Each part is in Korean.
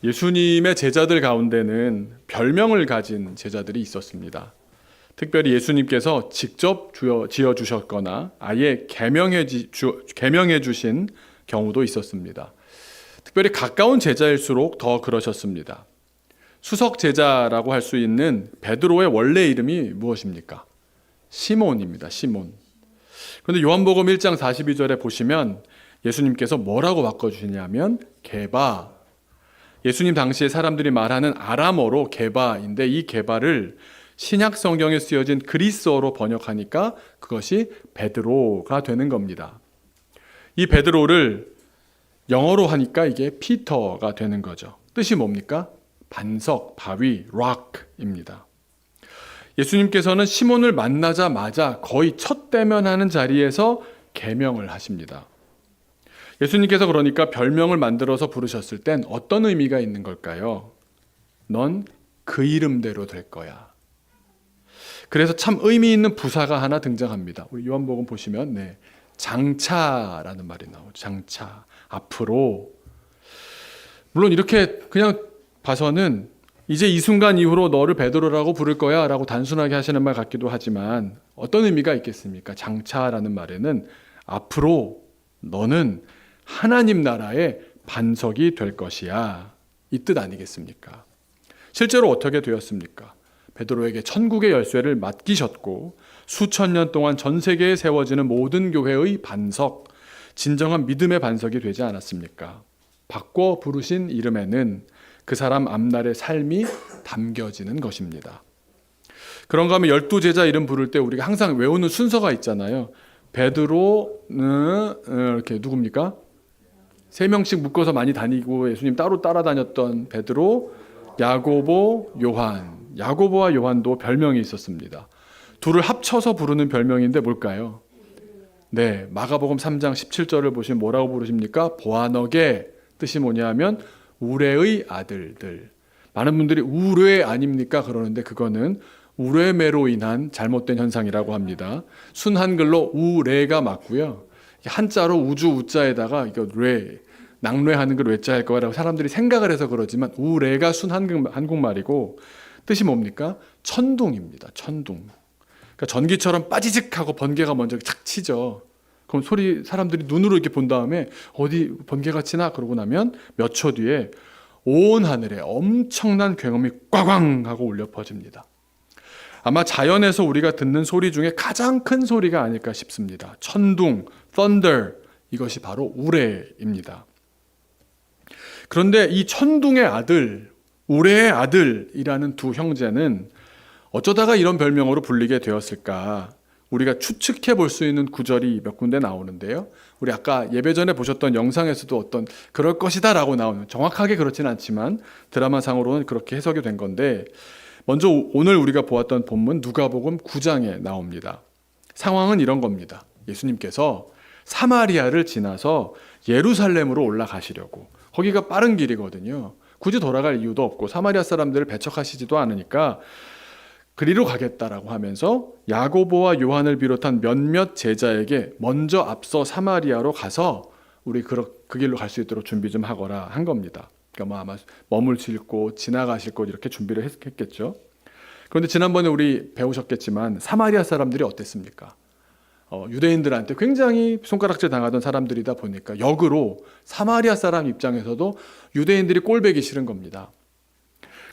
예수님의 제자들 가운데는 별명을 가진 제자들이 있었습니다. 특별히 예수님께서 직접 지어주셨거나 아예 개명해 주신 경우도 있었습니다. 특별히 가까운 제자일수록 더 그러셨습니다. 수석 제자라고 할 수 있는 베드로의 원래 이름이 무엇입니까? 시몬입니다. 시몬. 그런데 요한복음 1장 42절에 보시면 예수님께서 뭐라고 바꿔주시냐면 게바. 예수님 당시에 사람들이 말하는 아람어로 게바인데 이 게바를 신약 성경에 쓰여진 그리스어로 번역하니까 그것이 베드로가 되는 겁니다. 이 베드로를 영어로 하니까 이게 피터가 되는 거죠. 뜻이 뭡니까? 반석, 바위, rock입니다. 예수님께서는 시몬을 만나자마자 거의 첫 대면하는 자리에서 계명을 하십니다. 예수님께서 그러니까 별명을 만들어서 부르셨을 땐 어떤 의미가 있는 걸까요? 넌 그 이름대로 될 거야. 그래서 참 의미 있는 부사가 하나 등장합니다. 우리 요한복음 보시면 장차라는 말이 나오죠. 장차, 앞으로. 물론 이렇게 그냥 봐서는 이제 이 순간 이후로 너를 베드로라고 부를 거야 라고 단순하게 하시는 말 같기도 하지만 어떤 의미가 있겠습니까? 장차라는 말에는 앞으로 너는 하나님 나라의 반석이 될 것이야, 이 뜻 아니겠습니까? 실제로 어떻게 되었습니까? 베드로에게 천국의 열쇠를 맡기셨고 수천 년 동안 전 세계에 세워지는 모든 교회의 반석, 진정한 믿음의 반석이 되지 않았습니까? 바꿔 부르신 이름에는 그 사람 앞날의 삶이 담겨지는 것입니다. 그런가 하면 12제자 이름 부를 때 우리가 항상 외우는 순서가 있잖아요. 베드로는 이렇게 누굽니까? 3명씩 묶어서 많이 다니고 예수님 따로 따라다녔던 베드로, 야고보, 요한. 야고보와 요한도 별명이 있었습니다. 둘을 합쳐서 부르는 별명인데 뭘까요? 마가복음 3장 17절을 보시면 뭐라고 부르십니까? 보아너게, 뜻이 뭐냐면 우레의 아들들. 많은 분들이 우레 아닙니까? 그러는데 그거는 우레메로 인한 잘못된 현상이라고 합니다. 순한글로 우레가 맞고요. 한자로 우주 우자에다가 이거 레, 낭뢰하는 걸 외자 할 거라고 사람들이 생각을 해서 그러지만 우레가 한국말이고 뜻이 뭡니까? 천둥입니다. 천둥. 그러니까 전기처럼 빠지직하고 번개가 먼저 착 치죠. 그럼 사람들이 눈으로 이렇게 본 다음에 어디 번개가 치나 그러고 나면 몇 초 뒤에 온 하늘에 엄청난 굉음이 꽝꽝 하고 울려 퍼집니다. 아마 자연에서 우리가 듣는 소리 중에 가장 큰 소리가 아닐까 싶습니다. 천둥, thunder, 이것이 바로 우레입니다. 그런데 이 천둥의 아들, 우레의 아들이라는 두 형제는 어쩌다가 이런 별명으로 불리게 되었을까? 우리가 추측해 볼 수 있는 구절이 몇 군데 나오는데요. 우리 아까 예배 전에 보셨던 영상에서도 어떤 그럴 것이다 라고 나오는, 정확하게 그렇지는 않지만 드라마상으로는 그렇게 해석이 된 건데, 먼저 오늘 우리가 보았던 본문 누가복음 9장에 나옵니다. 상황은 이런 겁니다. 예수님께서 사마리아를 지나서 예루살렘으로 올라가시려고, 거기가 빠른 길이거든요. 굳이 돌아갈 이유도 없고 사마리아 사람들을 배척하시지도 않으니까 그리로 가겠다라고 하면서 야고보와 요한을 비롯한 몇몇 제자에게 먼저 앞서 사마리아로 가서 우리 그 길로 갈 수 있도록 준비 좀 하거라 한 겁니다. 그러니까 아마 머물실 곳, 지나가실 곳 이렇게 준비를 했겠죠. 그런데 지난번에 우리 배우셨겠지만 사마리아 사람들이 어땠습니까? 유대인들한테 굉장히 손가락질 당하던 사람들이다 보니까 역으로 사마리아 사람 입장에서도 유대인들이 꼴배기 싫은 겁니다.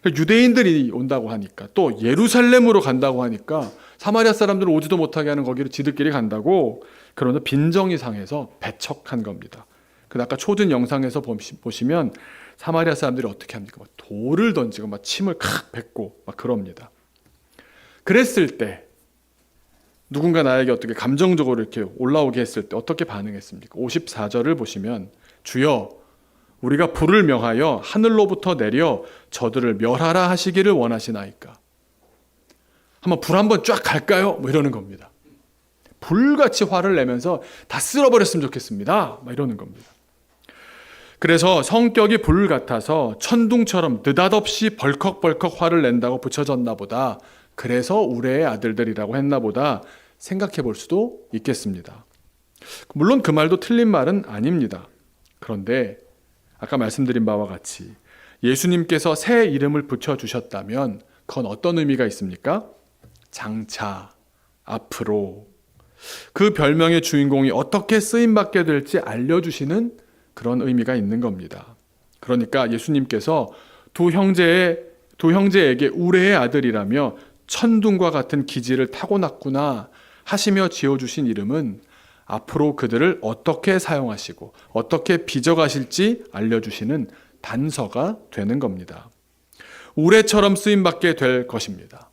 유대인들이 온다고 하니까 또 예루살렘으로 간다고 하니까 사마리아 사람들은 오지도 못하게 하는 거기를 지들끼리 간다고, 그러나 빈정이 상해서 배척한 겁니다. 아까 초전 영상에서 보시면 사마리아 사람들이 어떻게 합니까? 돌을 던지고 막 침을 칵 뱉고 막 그럽니다. 그랬을 때 누군가 나에게 어떻게 감정적으로 이렇게 올라오게 했을 때 어떻게 반응했습니까? 54절을 보시면 주여 우리가 불을 명하여 하늘로부터 내려 저들을 멸하라 하시기를 원하시나이까. 한번 불 한번 쫙 갈까요? 이러는 겁니다. 불같이 화를 내면서 다 쓸어버렸으면 좋겠습니다. 이러는 겁니다. 그래서 성격이 불 같아서 천둥처럼 느닷없이 벌컥벌컥 화를 낸다고 붙여졌나 보다. 그래서 우레의 아들들이라고 했나 보다 생각해 볼 수도 있겠습니다. 물론 그 말도 틀린 말은 아닙니다. 그런데 아까 말씀드린 바와 같이 예수님께서 새 이름을 붙여주셨다면 그건 어떤 의미가 있습니까? 장차, 앞으로 그 별명의 주인공이 어떻게 쓰임받게 될지 알려주시는 그런 의미가 있는 겁니다. 그러니까 예수님께서 두 형제에게 우레의 아들이라며 천둥과 같은 기질을 타고났구나 하시며 지어주신 이름은 앞으로 그들을 어떻게 사용하시고 어떻게 빚어가실지 알려주시는 단서가 되는 겁니다. 우레처럼 쓰임받게 될 것입니다.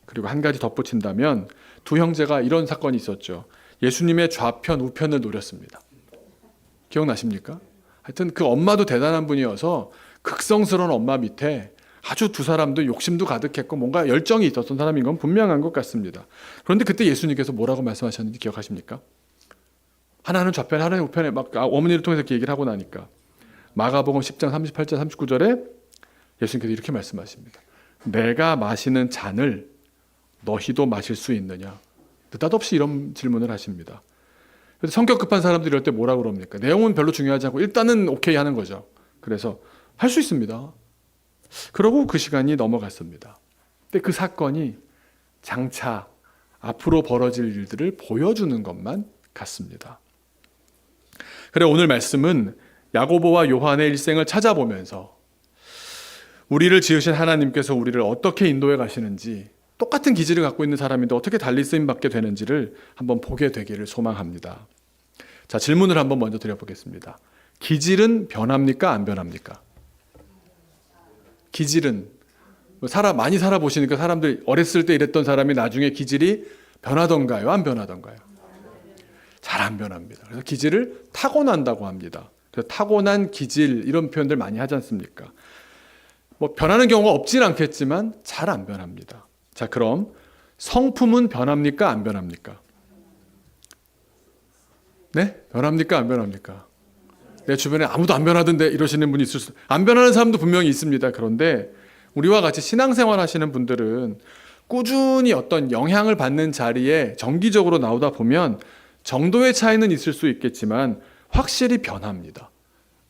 그리고 한 가지 덧붙인다면 두 형제가 이런 사건이 있었죠. 예수님의 좌편, 우편을 노렸습니다. 기억나십니까? 하여튼 그 엄마도 대단한 분이어서 극성스러운 엄마 밑에 아주 두 사람도 욕심도 가득했고 뭔가 열정이 있었던 사람인 건 분명한 것 같습니다. 그런데 그때 예수님께서 뭐라고 말씀하셨는지 기억하십니까? 하나는 좌편, 하나는 우편에 막 어머니를 통해서 이렇게 얘기를 하고 나니까 마가복음 10장 38절 39절에 예수님께서 이렇게 말씀하십니다. 내가 마시는 잔을 너희도 마실 수 있느냐? 느닷없이 이런 질문을 하십니다. 그래서 성격 급한 사람들이 이럴 때 뭐라고 그럽니까? 내용은 별로 중요하지 않고 일단은 오케이 하는 거죠. 그래서 할 수 있습니다. 그러고 그 시간이 넘어갔습니다. 근데 그 사건이 장차 앞으로 벌어질 일들을 보여주는 것만 같습니다. 그래 오늘 말씀은 야고보와 요한의 일생을 찾아보면서 우리를 지으신 하나님께서 우리를 어떻게 인도해 가시는지 똑같은 기질을 갖고 있는 사람인데 어떻게 달리 쓰임받게 되는지를 한번 보게 되기를 소망합니다. 자, 질문을 한번 먼저 드려보겠습니다. 기질은 변합니까? 안 변합니까? 기질은 많이 살아보시니까 사람들 어렸을 때 이랬던 사람이 나중에 기질이 변하던가요? 안 변하던가요? 잘 안 변합니다. 그래서 기질을 타고난다고 합니다. 그래서 타고난 기질 이런 표현들 많이 하지 않습니까? 뭐 변하는 경우가 없진 않겠지만 잘 안 변합니다. 자, 그럼 성품은 변합니까? 안 변합니까? 네? 변합니까? 안 변합니까? 내 주변에 아무도 안 변하던데 이러시는 분이 안 변하는 사람도 분명히 있습니다. 그런데 우리와 같이 신앙생활 하시는 분들은 꾸준히 어떤 영향을 받는 자리에 정기적으로 나오다 보면 정도의 차이는 있을 수 있겠지만 확실히 변합니다.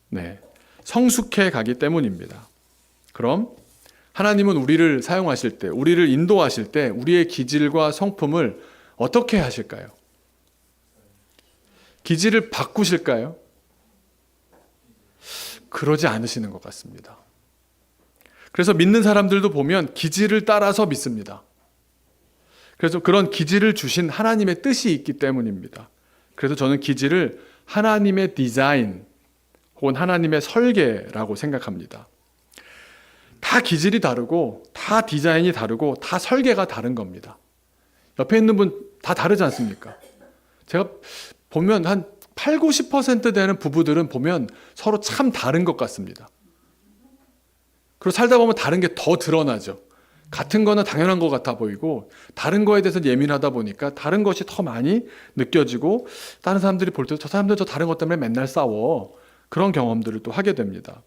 네, 성숙해 가기 때문입니다. 그럼 하나님은 우리를 사용하실 때, 우리를 인도하실 때 우리의 기질과 성품을 어떻게 하실까요? 기질을 바꾸실까요? 그러지 않으시는 것 같습니다. 그래서 믿는 사람들도 보면 기질을 따라서 믿습니다. 그래서 그런 기질을 주신 하나님의 뜻이 있기 때문입니다. 그래서 저는 기질을 하나님의 디자인 혹은 하나님의 설계라고 생각합니다. 다 기질이 다르고 다 디자인이 다르고 다 설계가 다른 겁니다. 옆에 있는 분 다 다르지 않습니까? 제가 보면 한 8, 90% 되는 부부들은 보면 서로 참 다른 것 같습니다. 그리고 살다 보면 다른 게 더 드러나죠. 같은 거는 당연한 것 같아 보이고 다른 거에 대해서 예민하다 보니까 다른 것이 더 많이 느껴지고 다른 사람들이 볼 때도 저 사람들 저 다른 것 때문에 맨날 싸워. 그런 경험들을 또 하게 됩니다.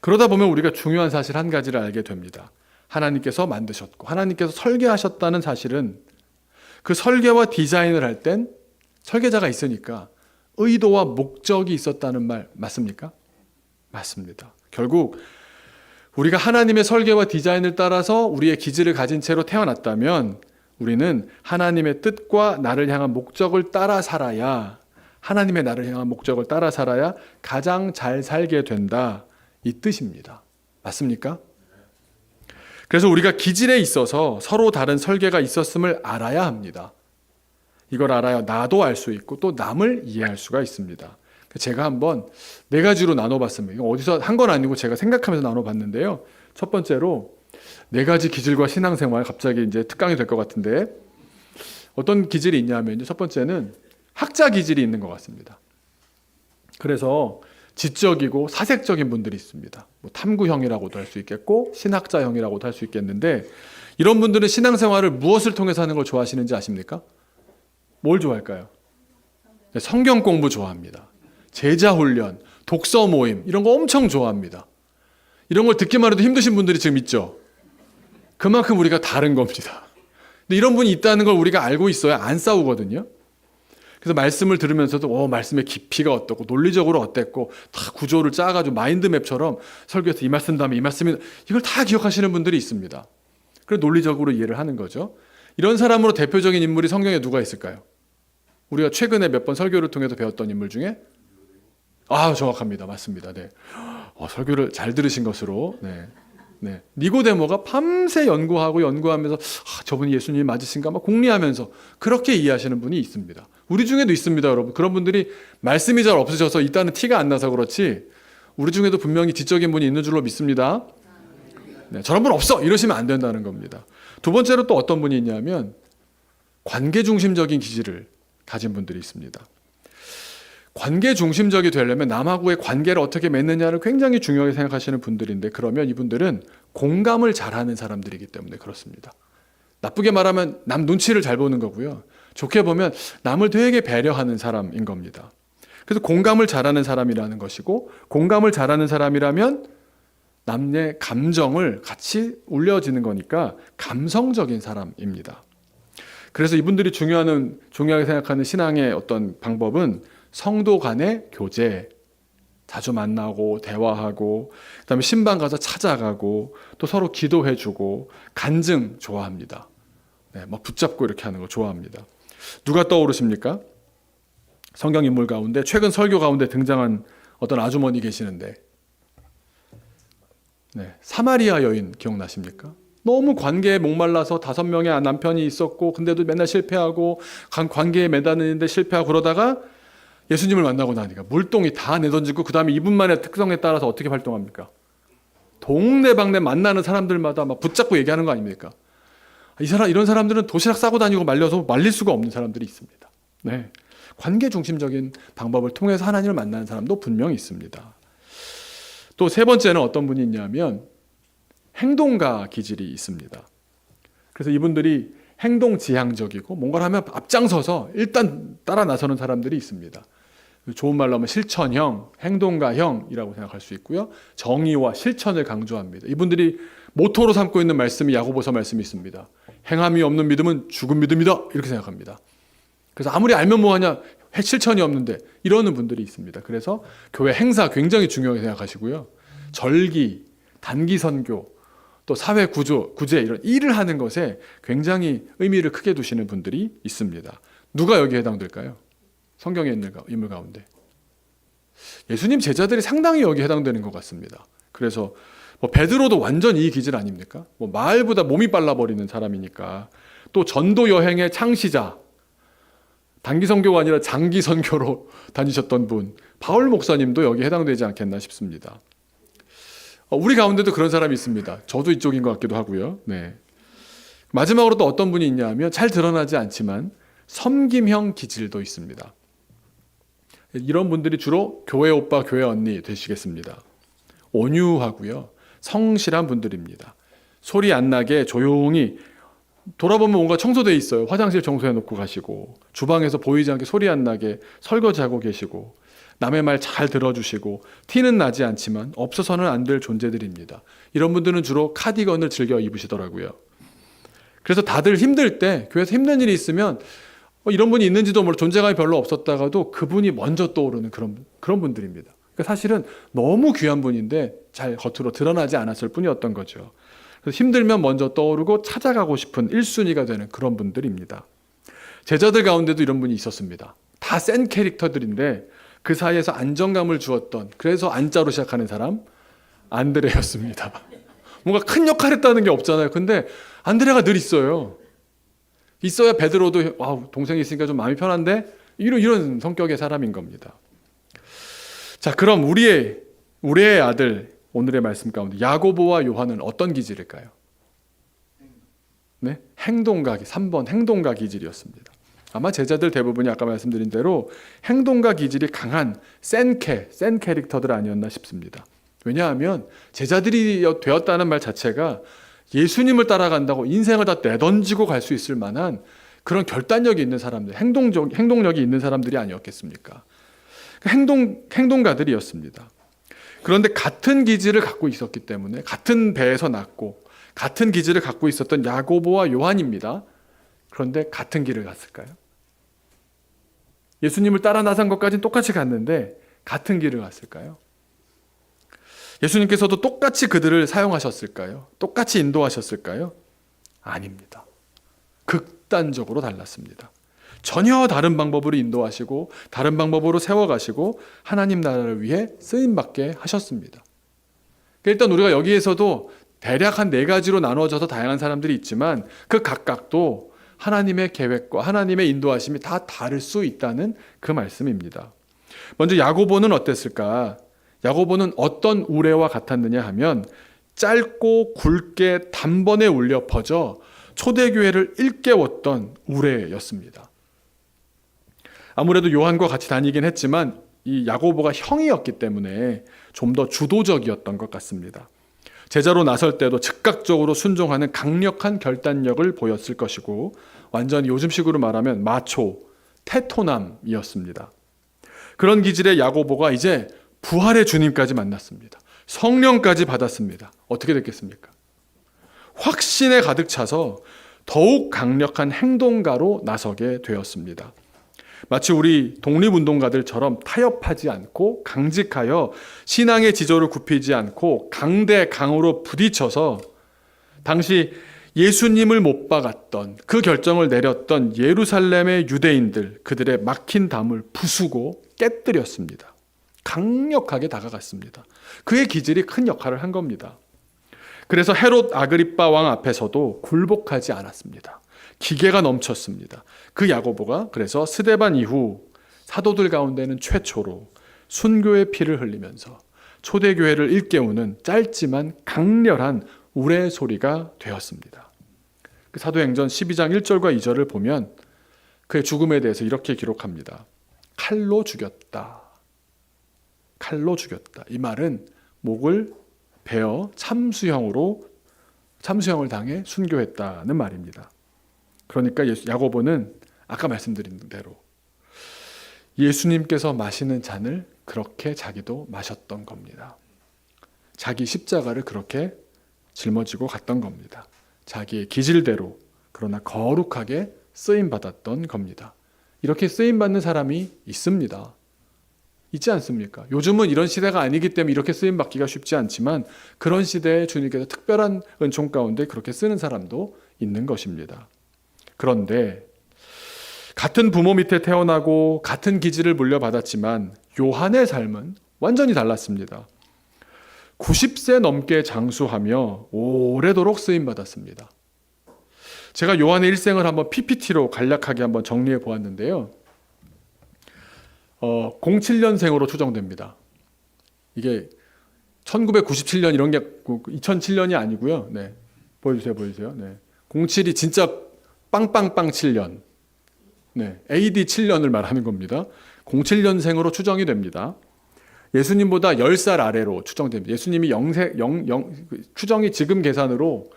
그러다 보면 우리가 중요한 사실 한 가지를 알게 됩니다. 하나님께서 만드셨고 하나님께서 설계하셨다는 사실은 그 설계와 디자인을 할 땐 설계자가 있으니까 의도와 목적이 있었다는 말 맞습니까? 맞습니다. 결국 우리가 하나님의 설계와 디자인을 따라서 우리의 기질을 가진 채로 태어났다면 우리는 하나님의 뜻과 나를 향한 목적을 따라 살아야 하나님의 나를 향한 목적을 따라 살아야 가장 잘 살게 된다. 이 뜻입니다. 맞습니까? 그래서 우리가 기질에 있어서 서로 다른 설계가 있었음을 알아야 합니다. 이걸 알아야 나도 알 수 있고 또 남을 이해할 수가 있습니다. 제가 한번 4가지로 나눠봤습니다. 이거 어디서 한 건 아니고 제가 생각하면서 나눠봤는데요. 첫 번째로 4가지 기질과 신앙생활, 갑자기 이제 특강이 될 것 같은데 어떤 기질이 있냐면 첫 번째는 학자 기질이 있는 것 같습니다. 그래서 지적이고 사색적인 분들이 있습니다. 뭐 탐구형이라고도 할 수 있겠고 신학자형이라고도 할 수 있겠는데 이런 분들은 신앙생활을 무엇을 통해서 하는 걸 좋아하시는지 아십니까? 뭘 좋아할까요? 성경 공부 좋아합니다. 제자 훈련, 독서 모임 이런 거 엄청 좋아합니다. 이런 걸 듣기만 해도 힘드신 분들이 지금 있죠. 그만큼 우리가 다른 겁니다. 근데 이런 분이 있다는 걸 우리가 알고 있어야 안 싸우거든요. 그래서 말씀을 들으면서도 말씀의 깊이가 어떻고 논리적으로 어땠고 다 구조를 짜가지고 마인드맵처럼 설교에서 이 말씀 다음에 이 말씀이 이걸 다 기억하시는 분들이 있습니다. 그래서 논리적으로 이해를 하는 거죠. 이런 사람으로 대표적인 인물이 성경에 누가 있을까요? 우리가 최근에 몇 번 설교를 통해서 배웠던 인물 중에 정확합니다. 맞습니다. 네. 설교를 잘 들으신 것으로. 네. 니고데모가 밤새 연구하면서 저분이 예수님이 맞으신가 막 궁리하면서 그렇게 이해하시는 분이 있습니다. 우리 중에도 있습니다, 여러분. 그런 분들이 말씀이 잘 없으셔서 있다는 티가 안 나서 그렇지 우리 중에도 분명히 지적인 분이 있는 줄로 믿습니다. 네, 저런 분 없어! 이러시면 안 된다는 겁니다. 두 번째로 또 어떤 분이 있냐면 관계 중심적인 기질을 가진 분들이 있습니다. 관계 중심적이 되려면 남하고의 관계를 어떻게 맺느냐를 굉장히 중요하게 생각하시는 분들인데 그러면 이분들은 공감을 잘하는 사람들이기 때문에 그렇습니다. 나쁘게 말하면 남 눈치를 잘 보는 거고요. 좋게 보면 남을 되게 배려하는 사람인 겁니다. 그래서 공감을 잘하는 사람이라는 것이고 공감을 잘하는 사람이라면 남의 감정을 같이 울려지는 거니까 감성적인 사람입니다. 그래서 이분들이 중요하게 생각하는 신앙의 어떤 방법은 성도 간의 교제, 자주 만나고 대화하고 그다음에 신방 가서 찾아가고 또 서로 기도해주고 간증 좋아합니다. 네, 막 붙잡고 이렇게 하는 거 좋아합니다. 누가 떠오르십니까? 성경 인물 가운데 최근 설교 가운데 등장한 어떤 아주머니 계시는데 사마리아 여인 기억나십니까? 너무 관계에 목말라서 5명의 남편이 있었고 근데도 맨날 실패하고 관계에 매다니는데 실패하고 그러다가 예수님을 만나고 나니까 물동이 다 내던지고 그 다음에 이분만의 특성에 따라서 어떻게 활동합니까? 동네방네 만나는 사람들마다 막 붙잡고 얘기하는 거 아닙니까? 이런 사람들은 도시락 싸고 다니고 말려서 말릴 수가 없는 사람들이 있습니다. 네. 관계 중심적인 방법을 통해서 하나님을 만나는 사람도 분명히 있습니다. 또 세 번째는 어떤 분이 있냐면 행동가 기질이 있습니다. 그래서 이분들이 행동지향적이고 뭔가를 하면 앞장서서 일단 따라 나서는 사람들이 있습니다. 좋은 말로 하면 실천형, 행동가형이라고 생각할 수 있고요. 정의와 실천을 강조합니다. 이분들이 모토로 삼고 있는 말씀이 야고보서 말씀이 있습니다. 행함이 없는 믿음은 죽은 믿음이다 이렇게 생각합니다. 그래서 아무리 알면 뭐하냐 실천이 없는데 이러는 분들이 있습니다. 그래서 교회 행사 굉장히 중요하게 생각하시고요. 절기, 단기 선교, 또 사회 구제 이런 일을 하는 것에 굉장히 의미를 크게 두시는 분들이 있습니다. 누가 여기에 해당될까요? 성경에 있는 인물 가운데 예수님 제자들이 상당히 여기에 해당되는 것 같습니다. 그래서 베드로도 완전 이 기질 아닙니까? 말보다 몸이 빨라버리는 사람이니까. 또 전도 여행의 창시자, 단기 선교가 아니라 장기 선교로 다니셨던 분 바울 목사님도 여기에 해당되지 않겠나 싶습니다. 우리 가운데도 그런 사람이 있습니다. 저도 이쪽인 것 같기도 하고요. 네. 마지막으로 또 어떤 분이 있냐 하면 잘 드러나지 않지만 섬김형 기질도 있습니다. 이런 분들이 주로 교회 오빠, 교회 언니 되시겠습니다. 온유하고요. 성실한 분들입니다. 소리 안 나게 조용히 돌아보면 뭔가 청소되어 있어요. 화장실 청소해 놓고 가시고 주방에서 보이지 않게 소리 안 나게 설거지하고 계시고 남의 말 잘 들어주시고 티는 나지 않지만 없어서는 안 될 존재들입니다. 이런 분들은 주로 카디건을 즐겨 입으시더라고요. 그래서 다들 힘들 때 교회에서 힘든 일이 있으면 이런 분이 있는지도 몰라 존재감이 별로 없었다가도 그분이 먼저 떠오르는 그런 분들입니다. 그러니까 사실은 너무 귀한 분인데 잘 겉으로 드러나지 않았을 뿐이었던 거죠. 그래서 힘들면 먼저 떠오르고 찾아가고 싶은 1순위가 되는 그런 분들입니다. 제자들 가운데도 이런 분이 있었습니다. 다 센 캐릭터들인데 그 사이에서 안정감을 주었던 그래서 안자로 시작하는 사람 안드레였습니다. 뭔가 큰 역할 했다는 게 없잖아요. 근데 안드레가 늘 있어요. 있어야 베드로도 동생이 있으니까 좀 마음이 편한데 이런 성격의 사람인 겁니다. 자, 그럼 우리의 아들 오늘의 말씀 가운데 야고보와 요한은 어떤 기질일까요? 네? 3번 행동가 기질이었습니다. 아마 제자들 대부분이 아까 말씀드린 대로 행동가 기질이 강한 센 캐릭터들 아니었나 싶습니다. 왜냐하면 제자들이 되었다는 말 자체가 예수님을 따라간다고 인생을 다 내던지고 갈 수 있을 만한 그런 결단력이 있는 사람들, 행동력이 있는 사람들이 아니었겠습니까? 행동가들이었습니다. 그런데 같은 기질을 갖고 있었기 때문에 같은 배에서 났고 같은 기질을 갖고 있었던 야고보와 요한입니다. 그런데 같은 길을 갔을까요? 예수님을 따라 나선 것까지는 똑같이 갔는데 같은 길을 갔을까요? 예수님께서도 똑같이 그들을 사용하셨을까요? 똑같이 인도하셨을까요? 아닙니다. 극단적으로 달랐습니다. 전혀 다른 방법으로 인도하시고 다른 방법으로 세워가시고 하나님 나라를 위해 쓰임받게 하셨습니다. 일단 우리가 여기에서도 대략 한 4가지로 나누어져서 다양한 사람들이 있지만 그 각각도 하나님의 계획과 하나님의 인도하심이 다 다를 수 있다는 그 말씀입니다. 먼저 야고보는 어땠을까? 야고보는 어떤 우레와 같았느냐 하면 짧고 굵게 단번에 울려 퍼져 초대교회를 일깨웠던 우레였습니다. 아무래도 요한과 같이 다니긴 했지만 이 야고보가 형이었기 때문에 좀 더 주도적이었던 것 같습니다. 제자로 나설 때도 즉각적으로 순종하는 강력한 결단력을 보였을 것이고 완전히 요즘식으로 말하면 마초, 테토남이었습니다. 그런 기질의 야고보가 이제 부활의 주님까지 만났습니다. 성령까지 받았습니다. 어떻게 됐겠습니까? 확신에 가득 차서 더욱 강력한 행동가로 나서게 되었습니다. 마치 우리 독립운동가들처럼 타협하지 않고 강직하여 신앙의 지조를 굽히지 않고 강대강으로 부딪혀서 당시 예수님을 못 박았던 그 결정을 내렸던 예루살렘의 유대인들, 그들의 막힌 담을 부수고 깨뜨렸습니다. 강력하게 다가갔습니다. 그의 기질이 큰 역할을 한 겁니다. 그래서 헤롯 아그리빠 왕 앞에서도 굴복하지 않았습니다. 기계가 넘쳤습니다. 그 야고보가 그래서 스데반 이후 사도들 가운데는 최초로 순교의 피를 흘리면서 초대교회를 일깨우는 짧지만 강렬한 우레 소리가 되었습니다. 그 사도행전 12장 1절과 2절을 보면 그의 죽음에 대해서 이렇게 기록합니다. 칼로 죽였다. 칼로 죽였다. 이 말은 목을 베어 참수형을 당해 순교했다는 말입니다. 그러니까 야고보는 아까 말씀드린 대로 예수님께서 마시는 잔을 그렇게 자기도 마셨던 겁니다. 자기 십자가를 그렇게 짊어지고 갔던 겁니다. 자기의 기질대로 그러나 거룩하게 쓰임받았던 겁니다. 이렇게 쓰임받는 사람이 있습니다. 있지 않습니까? 요즘은 이런 시대가 아니기 때문에 이렇게 쓰임받기가 쉽지 않지만 그런 시대에 주님께서 특별한 은총 가운데 그렇게 쓰는 사람도 있는 것입니다. 그런데 같은 부모 밑에 태어나고 같은 기질을 물려받았지만 요한의 삶은 완전히 달랐습니다. 90세 넘게 장수하며 오래도록 쓰임받았습니다. 제가 요한의 일생을 한번 PPT로 간략하게 한번 정리해 보았는데요. 07년생으로 추정됩니다. 이게 1997년 이런 게 2007년이 아니고요. 네, 보여주세요. 네, 07이 진짜 빵빵빵 7년. 네, AD 7년을 말하는 겁니다. 07년생으로 추정이 됩니다. 예수님보다 10살 아래로 추정됩니다. 예수님이 추정이 지금 계산으로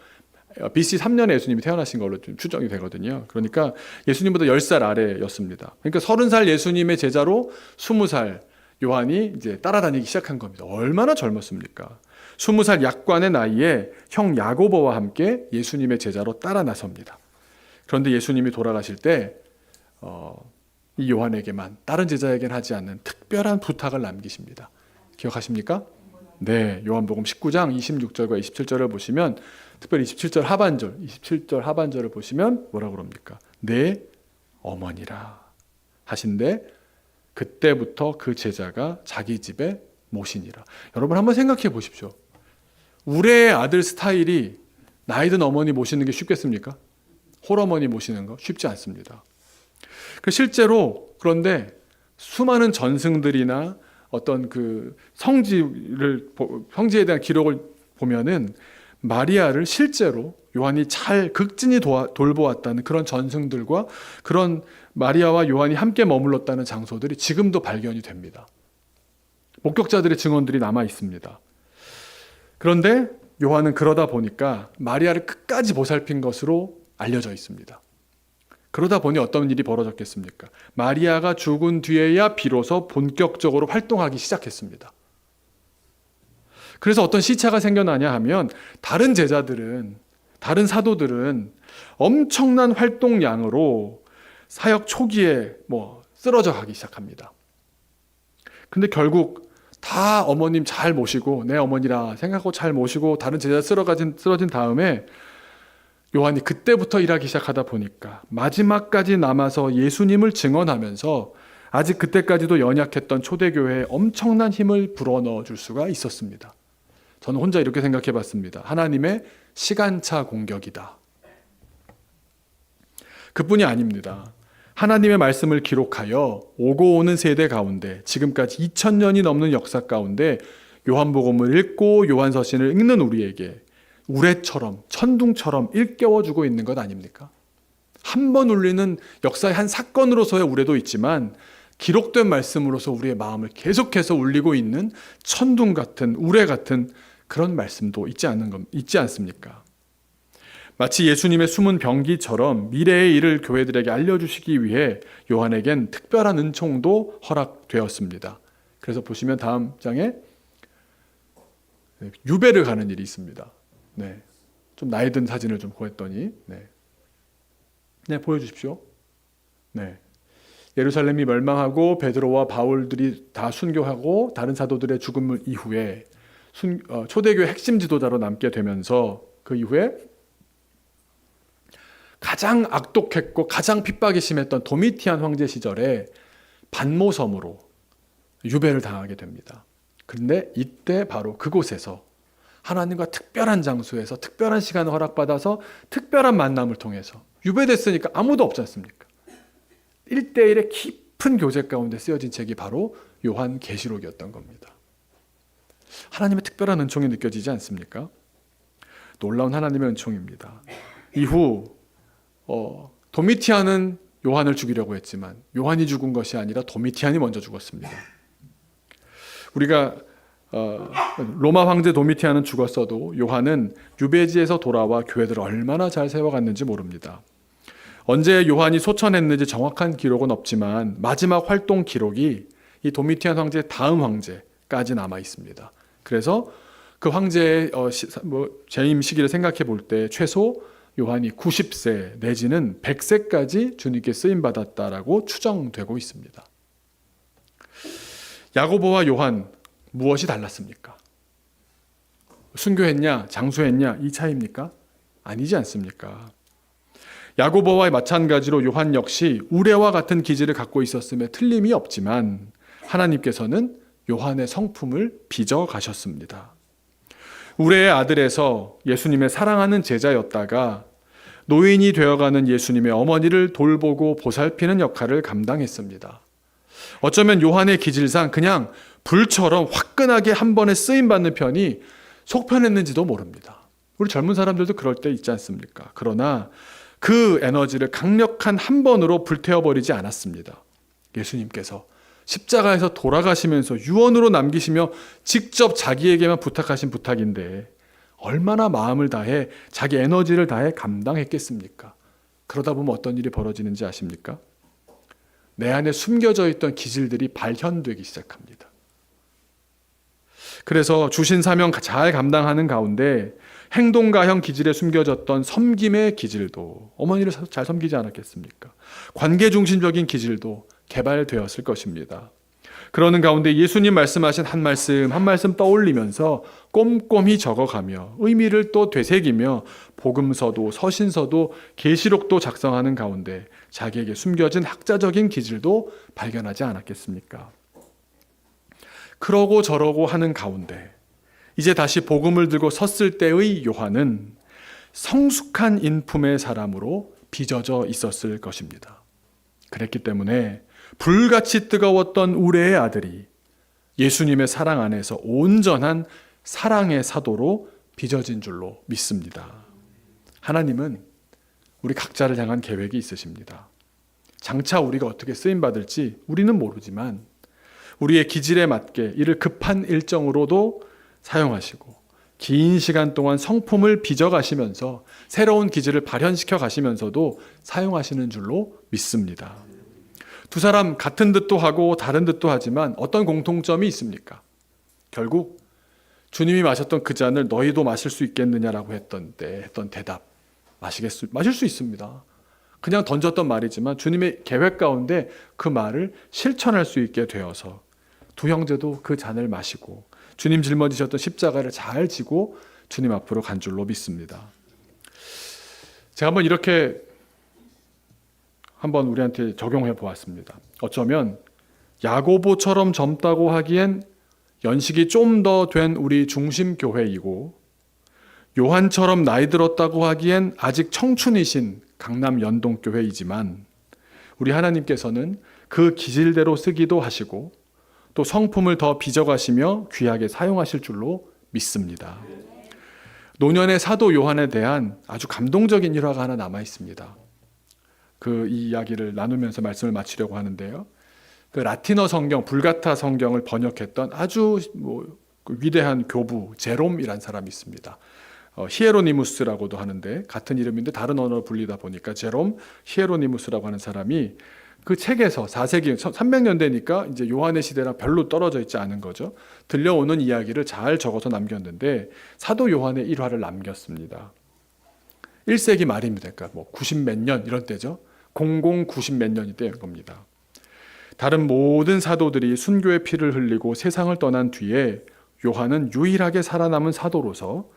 BC 3년에 예수님이 태어나신 걸로 좀 추정이 되거든요. 그러니까 예수님보다 10살 아래였습니다. 그러니까 30살 예수님의 제자로 20살 요한이 이제 따라다니기 시작한 겁니다. 얼마나 젊었습니까? 20살 약관의 나이에 형 야고보와 함께 예수님의 제자로 따라 나섭니다. 그런데 예수님이 돌아가실 때 이 요한에게만 다른 제자에게는 하지 않는 특별한 부탁을 남기십니다. 기억하십니까? 네, 요한복음 19장 26절과 27절을 보시면 특별히 27절 하반절을 보시면 뭐라고 그럽니까? 내 어머니라 하신데 그때부터 그 제자가 자기 집에 모시니라. 여러분 한번 생각해 보십시오. 우레의 아들 스타일이 나이든 어머니 모시는 게 쉽겠습니까? 홀어머니 모시는 거 쉽지 않습니다. 실제로 그런데 수많은 전승들이나 어떤 그 성지에 대한 기록을 보면은 마리아를 실제로 요한이 잘 극진히 돌보았다는 그런 전승들과 그런 마리아와 요한이 함께 머물렀다는 장소들이 지금도 발견이 됩니다. 목격자들의 증언들이 남아 있습니다. 그런데 요한은 그러다 보니까 마리아를 끝까지 보살핀 것으로 알려져 있습니다. 그러다 보니 어떤 일이 벌어졌겠습니까? 마리아가 죽은 뒤에야 비로소 본격적으로 활동하기 시작했습니다. 그래서 어떤 시차가 생겨나냐 하면 다른 제자들은, 다른 사도들은 엄청난 활동량으로 사역 초기에 쓰러져 가기 시작합니다. 근데 결국 다 어머님 잘 모시고 내 어머니라 생각하고 잘 모시고 다른 제자 쓰러진 다음에 요한이 그때부터 일하기 시작하다 보니까 마지막까지 남아서 예수님을 증언하면서 아직 그때까지도 연약했던 초대교회에 엄청난 힘을 불어넣어 줄 수가 있었습니다. 저는 혼자 이렇게 생각해 봤습니다. 하나님의 시간차 공격이다. 그뿐이 아닙니다. 하나님의 말씀을 기록하여 오고 오는 세대 가운데 지금까지 2000년이 넘는 역사 가운데 요한복음을 읽고 요한서신을 읽는 우리에게 우레처럼 천둥처럼 일깨워주고 있는 것 아닙니까? 한 번 울리는 역사의 한 사건으로서의 우레도 있지만 기록된 말씀으로서 우리의 마음을 계속해서 울리고 있는 천둥 같은 우레 같은 그런 말씀도 있지 않습니까? 마치 예수님의 숨은 병기처럼 미래의 일을 교회들에게 알려주시기 위해 요한에겐 특별한 은총도 허락되었습니다. 그래서 보시면 다음 장에 유배를 가는 일이 있습니다. 네, 좀 나이 든 사진을 좀 구했더니 네, 보여주십시오. 네, 예루살렘이 멸망하고 베드로와 바울들이 다 순교하고 다른 사도들의 죽음 이후에 초대교회 핵심 지도자로 남게 되면서 그 이후에 가장 악독했고 가장 핍박이 심했던 도미티안 황제 시절에 반모섬으로 유배를 당하게 됩니다. 그런데 이때 바로 그곳에서 하나님과 특별한 장소에서 특별한 시간을 허락받아서 특별한 만남을 통해서 유배됐으니까 아무도 없지 않습니까? 1대1의 깊은 교제 가운데 쓰여진 책이 바로 요한계시록이었던 겁니다. 하나님의 특별한 은총이 느껴지지 않습니까? 놀라운 하나님의 은총입니다. 이후 도미티안은 요한을 죽이려고 했지만 요한이 죽은 것이 아니라 도미티안이 먼저 죽었습니다. 우리가 로마 황제 도미티안은 죽었어도 요한은 유배지에서 돌아와 교회들을 얼마나 잘 세워갔는지 모릅니다. 언제 요한이 소천했는지 정확한 기록은 없지만 마지막 활동 기록이 이 도미티안 황제의 다음 황제까지 남아 있습니다. 그래서 그 황제의 재임 시기를 생각해 볼 때 최소 요한이 90세 내지는 100세까지 주님께 쓰임받았다라고 추정되고 있습니다. 야고보와 요한 무엇이 달랐습니까? 순교했냐 장수했냐 이 차이입니까? 아니지 않습니까? 야고보와 마찬가지로 요한 역시 우레와 같은 기질을 갖고 있었음에 틀림이 없지만 하나님께서는 요한의 성품을 빚어 가셨습니다. 우레의 아들에서 예수님의 사랑하는 제자였다가 노인이 되어가는 예수님의 어머니를 돌보고 보살피는 역할을 감당했습니다. 어쩌면 요한의 기질상 그냥 불처럼 화끈하게 한 번에 쓰임받는 편이 속편했는지도 모릅니다. 우리 젊은 사람들도 그럴 때 있지 않습니까? 그러나 그 에너지를 강력한 한 번으로 불태워버리지 않았습니다. 예수님께서 십자가에서 돌아가시면서 유언으로 남기시며 직접 자기에게만 부탁하신 부탁인데 얼마나 마음을 다해 자기 에너지를 다해 감당했겠습니까? 그러다 보면 어떤 일이 벌어지는지 아십니까? 내 안에 숨겨져 있던 기질들이 발현되기 시작합니다. 그래서 주신 사명 잘 감당하는 가운데 행동가형 기질에 숨겨졌던 섬김의 기질도 어머니를 잘 섬기지 않았겠습니까? 관계중심적인 기질도 개발되었을 것입니다. 그러는 가운데 예수님 말씀하신 한 말씀 떠올리면서 꼼꼼히 적어가며 의미를 또 되새기며 복음서도 서신서도 계시록도 작성하는 가운데 자기에게 숨겨진 학자적인 기질도 발견하지 않았겠습니까? 그러고 저러고 하는 가운데 이제 다시 복음을 들고 섰을 때의 요한은 성숙한 인품의 사람으로 빚어져 있었을 것입니다. 그랬기 때문에 불같이 뜨거웠던 우레의 아들이 예수님의 사랑 안에서 온전한 사랑의 사도로 빚어진 줄로 믿습니다. 하나님은 우리 각자를 향한 계획이 있으십니다. 장차 우리가 어떻게 쓰임받을지 우리는 모르지만 우리의 기질에 맞게 이를 급한 일정으로도 사용하시고 긴 시간 동안 성품을 빚어가시면서 새로운 기질을 발현시켜 가시면서도 사용하시는 줄로 믿습니다. 두 사람 같은 듯도 하고 다른 듯도 하지만 어떤 공통점이 있습니까? 결국 주님이 마셨던 그 잔을 너희도 마실 수 있겠느냐라고 했던 대답 마실 수 있습니다. 그냥 던졌던 말이지만 주님의 계획 가운데 그 말을 실천할 수 있게 되어서 두 형제도 그 잔을 마시고 주님 짊어지셨던 십자가를 잘 지고 주님 앞으로 간 줄로 믿습니다. 제가 한번 이렇게 한번 우리한테 적용해 보았습니다. 어쩌면 야고보처럼 젊다고 하기엔 연식이 좀 더 된 우리 중심교회이고, 요한처럼 나이 들었다고 하기엔 아직 청춘이신 강남 연동교회이지만, 우리 하나님께서는 그 기질대로 쓰기도 하시고 또 성품을 더 빚어가시며 귀하게 사용하실 줄로 믿습니다. 노년의 사도 요한에 대한 아주 감동적인 일화가 하나 남아 있습니다. 그 이 이야기를 나누면서 말씀을 마치려고 하는데요. 그 라틴어 성경, 불가타 성경을 번역했던 아주 위대한 교부 제롬이란 사람이 있습니다. 히에로니무스라고도 하는데 같은 이름인데 다른 언어로 불리다 보니까 제롬 히에로니무스라고 하는 사람이 그 책에서 4세기 300년대니까 이제 요한의 시대랑 별로 떨어져 있지 않은 거죠. 들려오는 이야기를 잘 적어서 남겼는데 사도 요한의 일화를 남겼습니다. 1세기 말입니다. 그러니까 90 몇 년 이런 때죠. 90 몇 년이 때인 겁니다. 다른 모든 사도들이 순교의 피를 흘리고 세상을 떠난 뒤에 요한은 유일하게 살아남은 사도로서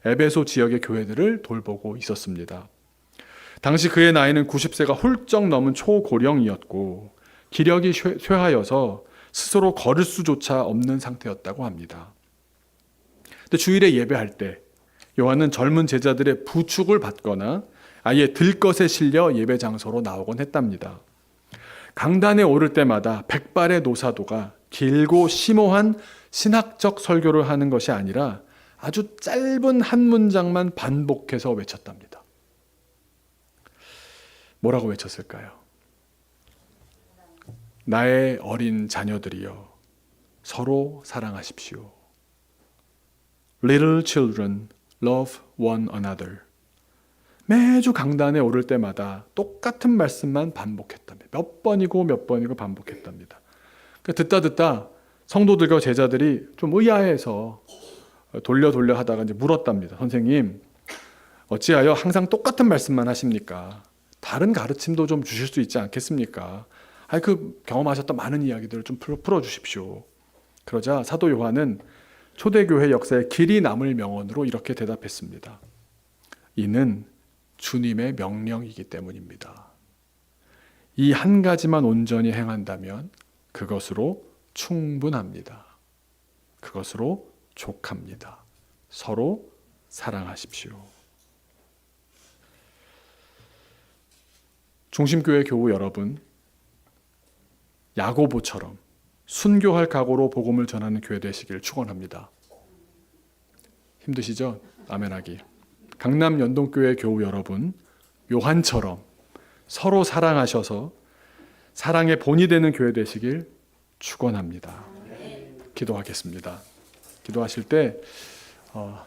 에베소 지역의 교회들을 돌보고 있었습니다. 당시 그의 나이는 90세가 훌쩍 넘은 초고령이었고 기력이 쇠하여서 스스로 걸을 수조차 없는 상태였다고 합니다. 근데 주일에 예배할 때 요한은 젊은 제자들의 부축을 받거나 아예 들것에 실려 예배 장소로 나오곤 했답니다. 강단에 오를 때마다 백발의 노사도가 길고 심오한 신학적 설교를 하는 것이 아니라 아주 짧은 한 문장만 반복해서 외쳤답니다. 뭐라고 외쳤을까요? 나의 어린 자녀들이여 서로 사랑하십시오. Little children, love one another. 매주 강단에 오를 때마다 똑같은 말씀만 반복했답니다. 몇 번이고 반복했답니다. 그러니까 듣다 성도들과 제자들이 좀 의아해서 돌려 하다가 이제 물었답니다. 선생님, 어찌하여 항상 똑같은 말씀만 하십니까? 다른 가르침도 좀 주실 수 있지 않겠습니까? 그 경험하셨던 많은 이야기들을 좀 풀어주십시오. 그러자 사도 요한은 초대교회 역사에 길이 남을 명언으로 이렇게 대답했습니다. 이는 주님의 명령이기 때문입니다. 이 한 가지만 온전히 행한다면 그것으로 충분합니다. 그것으로 족합니다. 서로 사랑하십시오. 중심교회 교우 여러분, 야고보처럼 순교할 각오로 복음을 전하는 교회 되시길 축원합니다. 힘드시죠? 아멘하기. 강남 연동교회 교우 여러분, 요한처럼 서로 사랑하셔서 사랑의 본이 되는 교회 되시길 축원합니다. 기도하겠습니다. 기도하실 때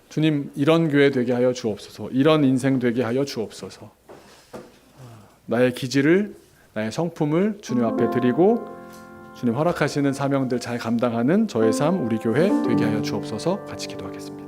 주님 이런 교회 되게 하여 주옵소서, 이런 인생 되게 하여 주옵소서. 나의 기질을, 나의 성품을 주님 앞에 드리고 주님 허락하시는 사명들 잘 감당하는 저의 삶, 우리 교회 되게 하여 주옵소서. 같이 기도하겠습니다.